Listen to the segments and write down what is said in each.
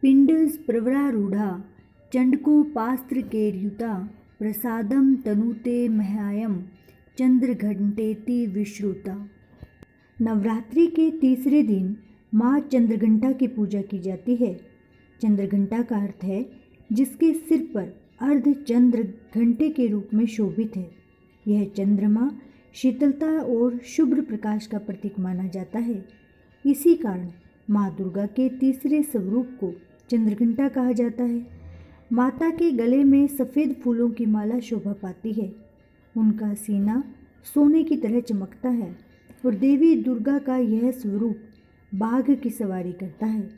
पिंडस प्रवरारूढ़ा चंडकोपास्त्रकेर्युता प्रसादम तनुते मह्यायम चंद्रघंटेति विश्रुता। नवरात्रि के तीसरे दिन माँ चंद्रघंटा की पूजा की जाती है। चंद्रघंटा का अर्थ है जिसके सिर पर अर्ध चंद्र घंटे के रूप में शोभित है। यह चंद्रमा शीतलता और शुभ्र प्रकाश का प्रतीक माना जाता है। इसी कारण माँ दुर्गा के तीसरे स्वरूप को चंद्रघंटा कहा जाता है। माता के गले में सफ़ेद फूलों की माला शोभा पाती है। उनका सीना सोने की तरह चमकता है और देवी दुर्गा का यह स्वरूप बाघ की सवारी करता है।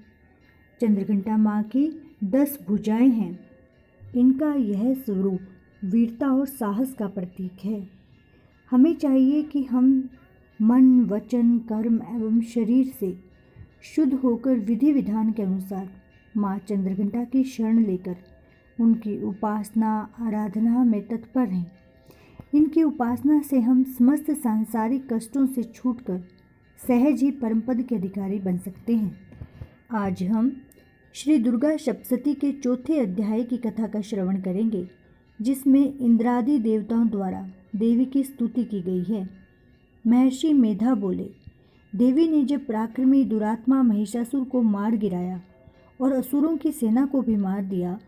चंद्रघंटा माँ की 10 भुजाएं हैं। इनका यह स्वरूप वीरता और साहस का प्रतीक है। हमें चाहिए कि हम मन, वचन, कर्म एवं शरीर से शुद्ध होकर विधि विधान के अनुसार माँ चंद्रघंटा की शरण लेकर उनकी उपासना आराधना में तत्पर रहें। इनकी उपासना से हम समस्त सांसारिक कष्टों से छूटकर सहज ही परमपद के अधिकारी बन सकते हैं। आज हम श्री दुर्गा सप्तशती के चौथे अध्याय की कथा का श्रवण करेंगे, जिसमें इंद्रादि देवताओं द्वारा देवी की स्तुति की गई है। महर्षि मेधा बोले, देवी ने जब पराक्रमी दुरात्मा महिषासुर को मार गिराया और असुरों की सेना को भी मार दिया,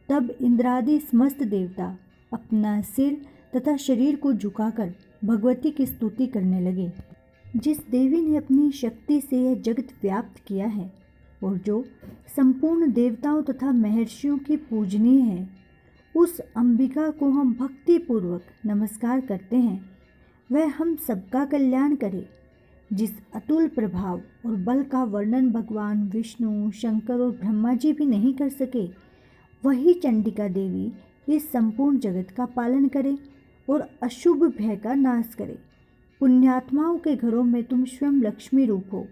तब इंद्रादि समस्त देवता अपना सिर तथा शरीर को झुकाकर भगवती की स्तुति करने लगे। जिस देवी ने अपनी शक्ति से यह जगत व्याप्त किया है और जो संपूर्ण देवताओं तथा महर्षियों की पूजनीय है, उस अंबिका को हम भक्तिपूर्वक नमस्कार करते हैं। वह हम सबका कल्याण करे। जिस अतुल प्रभाव और बल का वर्णन भगवान विष्णु, शंकर और ब्रह्मा जी भी नहीं कर सके, वही चंडिका देवी इस संपूर्ण जगत का पालन करे और अशुभ भय का नाश करे। पुण्यात्माओं के घरों में तुम स्वयं लक्ष्मी रूप हो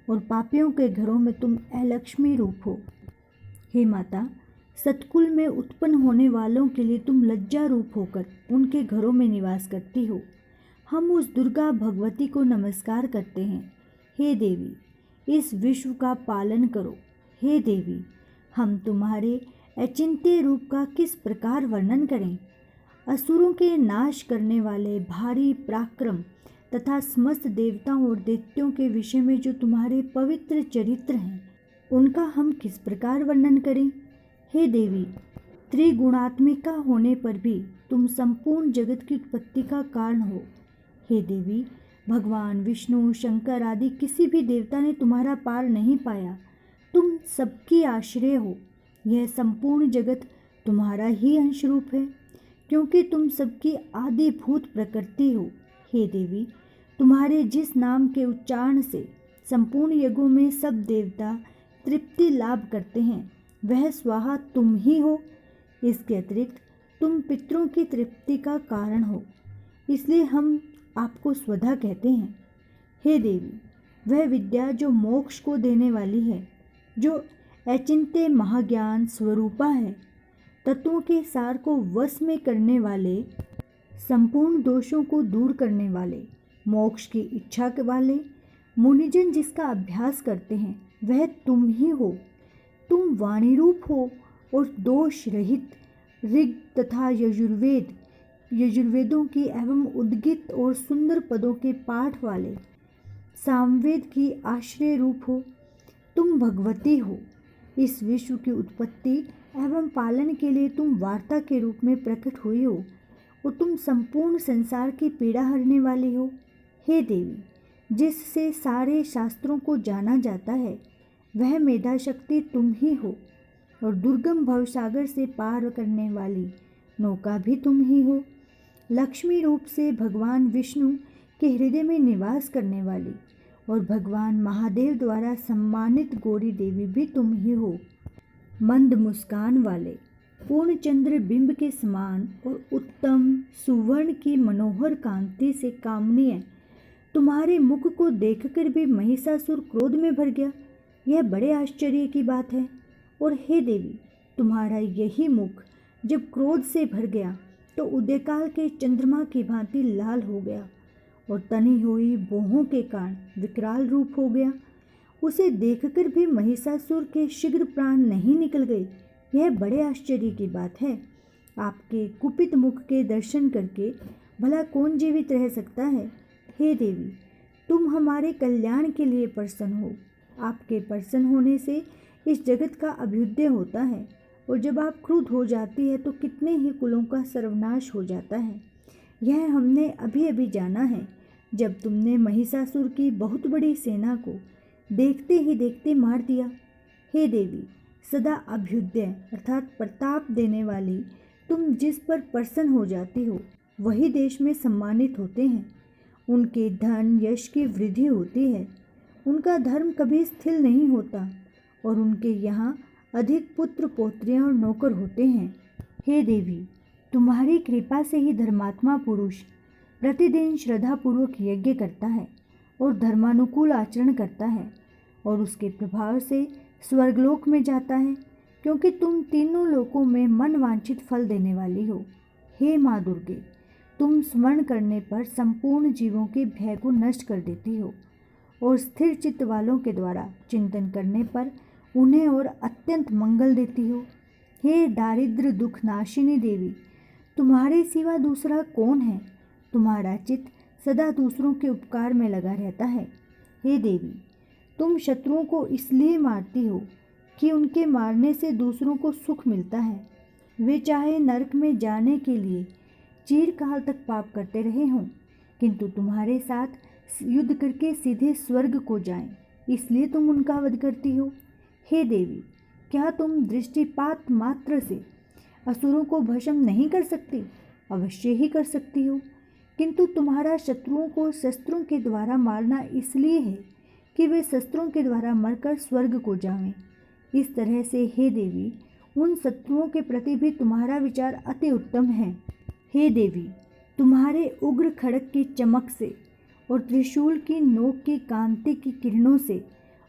और पापियों के घरों में तुम अलक्ष्मी रूप हो। हे माता, सतकुल में उत्पन्न होने वालों के लिए तुम लज्जा रूप होकर उनके घरों में निवास करती हो। हम उस दुर्गा भगवती को नमस्कार करते हैं। हे देवी, इस विश्व का पालन करो। हे देवी, हम तुम्हारे अचिंत्य रूप का किस प्रकार वर्णन करें। असुरों के नाश करने वाले भारी पराक्रम तथा समस्त देवताओं और दैत्यों के विषय में जो तुम्हारे पवित्र चरित्र हैं, उनका हम किस प्रकार वर्णन करें। हे देवी, त्रिगुणात्मिका होने पर भी तुम संपूर्ण जगत की उत्पत्ति का कारण हो। हे देवी, भगवान विष्णु, शंकर आदि किसी भी देवता ने तुम्हारा पार नहीं पाया। तुम सबकी आश्रय हो। यह संपूर्ण जगत तुम्हारा ही अंश रूप है, क्योंकि तुम सबकी आदिभूत प्रकृति हो। हे देवी, तुम्हारे जिस नाम के उच्चारण से संपूर्ण यज्ञों में सब देवता तृप्ति लाभ करते हैं, वह स्वाहा तुम ही हो। इसके अतिरिक्त तुम पितरों की तृप्ति का कारण हो, इसलिए हम आपको स्वधा कहते हैं। हे देवी, वह विद्या जो मोक्ष को देने वाली है, जो अचिंत्य महाज्ञान स्वरूपा है, तत्वों के सार को वश में करने वाले, संपूर्ण दोषों को दूर करने वाले, मोक्ष की इच्छा वाले मुनिजन जिसका अभ्यास करते हैं, वह तुम ही हो। तुम वाणी रूप हो और दोष रहित ऋग तथा यजुर्वेदों की एवं उद्गित और सुंदर पदों के पाठ वाले सामवेद की आश्रय रूप हो। तुम भगवती हो। इस विश्व की उत्पत्ति एवं पालन के लिए तुम वार्ता के रूप में प्रकट हुई हो और तुम संपूर्ण संसार की पीड़ा हरने वाली हो। हे देवी, जिससे सारे शास्त्रों को जाना जाता है, वह मेधा शक्ति तुम ही हो और दुर्गम भवसागर से पार करने वाली नौका भी तुम ही हो। लक्ष्मी रूप से भगवान विष्णु के हृदय में निवास करने वाली और भगवान महादेव द्वारा सम्मानित गौरी देवी भी तुम ही हो। मंद मुस्कान वाले, पूर्ण चंद्र बिंब के समान और उत्तम सुवर्ण की मनोहर कांति से कामनीय तुम्हारे मुख को देखकर भी महिषासुर क्रोध में भर गया। यह बड़े आश्चर्य की बात है। और हे देवी, तुम्हारा यही मुख जब क्रोध से भर गया तो उदयकाल के चंद्रमा की भांति लाल हो गया और तनी हुई भौहों के कारण विकराल रूप हो गया उसे देखकर भी महिषासुर के शीघ्र प्राण नहीं निकल गए। यह बड़े आश्चर्य की बात है। आपके कुपित मुख के दर्शन करके भला कौन जीवित रह सकता है। हे देवी, तुम हमारे कल्याण के लिए प्रसन्न हो। आपके प्रसन्न होने से इस जगत का अभ्युदय होता है, और जब आप क्रुद्ध हो जाती है तो कितने ही कुलों का सर्वनाश हो जाता है। यह हमने अभी अभी जाना है, जब तुमने महिषासुर की बहुत बड़ी सेना को देखते ही देखते मार दिया। हे देवी, सदा अभ्युदय अर्थात प्रताप देने वाली तुम जिस पर प्रसन्न हो जाती हो, वही देश में सम्मानित होते हैं। उनके धन यश की वृद्धि होती है। उनका धर्म कभी स्थिर नहीं होता, और उनके यहाँ अधिक पुत्र पौत्रियाँ और नौकर होते हैं। हे देवी, तुम्हारी कृपा से ही धर्मात्मा पुरुष प्रतिदिन श्रद्धापूर्वक यज्ञ करता है और धर्मानुकूल आचरण करता है, और उसके प्रभाव से स्वर्गलोक में जाता है, क्योंकि तुम तीनों लोकों में मन वांछित फल देने वाली हो। हे माँ दुर्गे, तुम स्मरण करने पर संपूर्ण जीवों के भय को नष्ट कर देती हो, और स्थिर चित्त वालों के द्वारा चिंतन करने पर उन्हें और अत्यंत मंगल देती हो। हे दारिद्र दुख नाशिनी देवी, तुम्हारे सिवा दूसरा कौन है। तुम्हारा चित्त सदा दूसरों के उपकार में लगा रहता है। हे देवी, तुम शत्रुओं को इसलिए मारती हो कि उनके मारने से दूसरों को सुख मिलता है। वे चाहे नरक में जाने के लिए चिरकाल तक पाप करते रहे हों, किंतु तुम्हारे साथ युद्ध करके सीधे स्वर्ग को जाएं, इसलिए तुम उनका वध करती हो। हे देवी, क्या तुम दृष्टिपात मात्र से असुरों को भस्म नहीं कर सकती? अवश्य ही कर सकती हो, किंतु तुम्हारा शत्रुओं को शस्त्रों के द्वारा मारना इसलिए है कि वे शस्त्रों के द्वारा मरकर स्वर्ग को जाएं। इस तरह से हे देवी, उन शत्रुओं के प्रति भी तुम्हारा विचार अति उत्तम है। हे देवी, तुम्हारे उग्र खड्ग की चमक से और त्रिशूल की नोक की कांति की किरणों से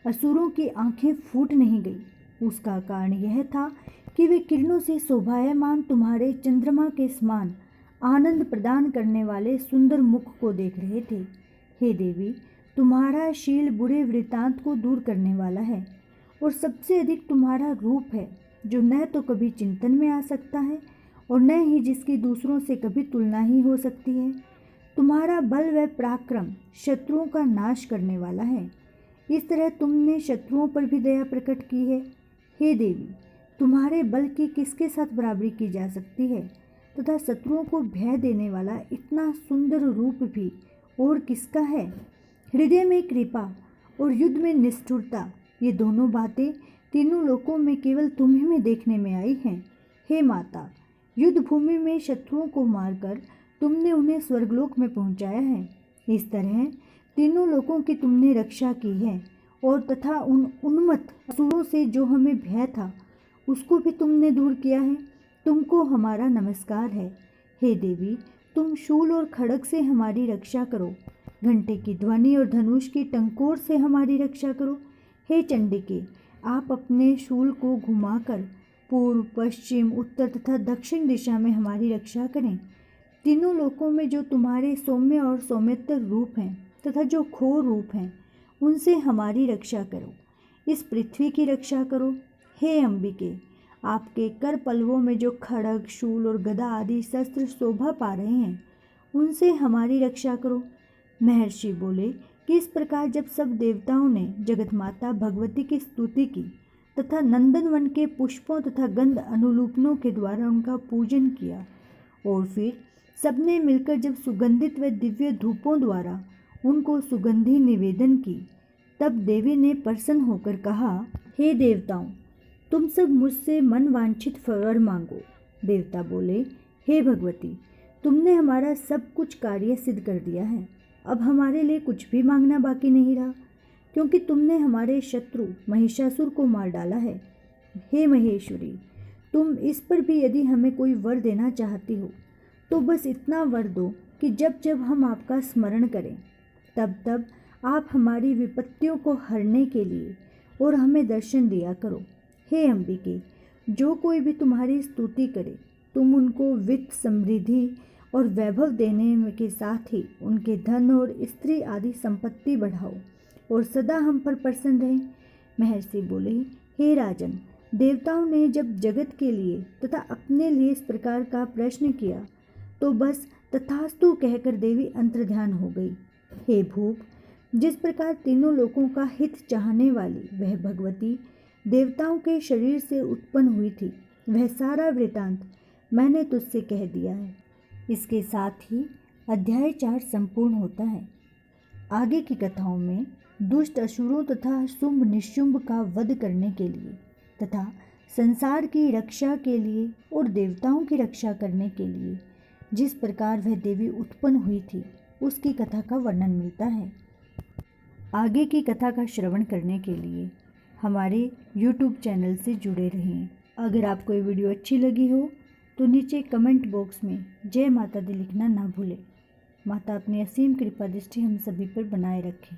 असुरों की आंखें फूट नहीं गई। उसका कारण यह था कि वे किरणों से शोभायमान तुम्हारे चंद्रमा के समान आनंद प्रदान करने वाले सुंदर मुख को देख रहे थे। हे देवी, तुम्हारा शील बुरे वृत्तांत को दूर करने वाला है, और सबसे अधिक तुम्हारा रूप है, जो न तो कभी चिंतन में आ सकता है और न ही जिसकी दूसरों से कभी तुलना ही हो सकती है। तुम्हारा बल व पराक्रम शत्रुओं का नाश करने वाला है। इस तरह तुमने शत्रुओं पर भी दया प्रकट की है। हे देवी, तुम्हारे बल की किसके साथ बराबरी की जा सकती है, तथा शत्रुओं को भय देने वाला इतना सुंदर रूप भी और किसका है। हृदय में कृपा और युद्ध में निष्ठुरता, ये दोनों बातें तीनों लोकों में केवल तुम्हीं में देखने में आई हैं। हे माता, युद्ध भूमि में शत्रुओं को मारकर तुमने उन्हें स्वर्गलोक में पहुंचाया है। इस तरह तीनों लोकों की तुमने रक्षा की है, और तथा उन उन्मत्त असुरों से जो हमें भय था उसको भी तुमने दूर किया है। तुमको हमारा नमस्कार है। हे देवी, तुम शूल और खड्ग से हमारी रक्षा करो, घंटे की ध्वनि और धनुष की टंकोर से हमारी रक्षा करो। हे चंडिके, आप अपने शूल को घुमाकर पूर्व पश्चिम उत्तर तथा दक्षिण दिशा में हमारी रक्षा करें। तीनों लोकों में जो तुम्हारे सौम्य और सौम्यतर रूप हैं तथा जो घोर रूप हैं, उनसे हमारी रक्षा करो। इस पृथ्वी की रक्षा करो। हे अंबिके, आपके कर पल्लवों में जो खड्ग शूल और गदा आदि शस्त्र शोभा पा रहे हैं, उनसे हमारी रक्षा करो। महर्षि बोले कि इस प्रकार जब सब देवताओं ने जगत माता भगवती की स्तुति की तथा नंदनवन के पुष्पों तथा गंध अनुरूपणों के द्वारा उनका पूजन किया, और फिर सबने मिलकर जब सुगंधित व दिव्य धूपों द्वारा उनको सुगंधि निवेदन की, तब देवी ने प्रसन्न होकर कहा, हे देवताओं, तुम सब मुझसे मन वांछित वर मांगो। देवता बोले, हे भगवती, तुमने हमारा सब कुछ कार्य सिद्ध कर दिया है। अब हमारे लिए कुछ भी मांगना बाकी नहीं रहा, क्योंकि तुमने हमारे शत्रु महिषासुर को मार डाला है। हे महेश्वरी, तुम इस पर भी यदि हमें कोई वर देना चाहती हो तो बस इतना वर दो कि जब जब हम आपका स्मरण करें तब तब आप हमारी विपत्तियों को हरने के लिए और हमें दर्शन दिया करो। हे अंबिके, जो कोई भी तुम्हारी स्तुति करे तुम उनको वित्त समृद्धि और वैभव देने के साथ ही उनके धन और स्त्री आदि संपत्ति बढ़ाओ। और सदा हम पर प्रसन्न रहें। महर्षि बोले, हे राजन, देवताओं ने जब जगत के लिए तथा अपने लिए इस प्रकार का प्रश्न किया तो बस तथास्तु कहकर देवी अंतर्ध्यान हो गई। हे भूप, जिस प्रकार तीनों लोकों का हित चाहने वाली वह भगवती देवताओं के शरीर से उत्पन्न हुई थी, वह सारा वृतांत मैंने तुझसे कह दिया है। इसके साथ ही अध्याय 4 संपूर्ण होता है। आगे की कथाओं में दुष्ट असुरों तथा शुंभ निशुंभ का वध करने के लिए तथा संसार की रक्षा के लिए और देवताओं की रक्षा करने के लिए जिस प्रकार वह देवी उत्पन्न हुई थी उसकी कथा का वर्णन मिलता है। आगे की कथा का श्रवण करने के लिए हमारे YouTube चैनल से जुड़े रहें। अगर आपको ये वीडियो अच्छी लगी हो तो नीचे कमेंट बॉक्स में जय माता दी लिखना ना भूलें। माता अपनी असीम कृपा दृष्टि हम सभी पर बनाए रखें।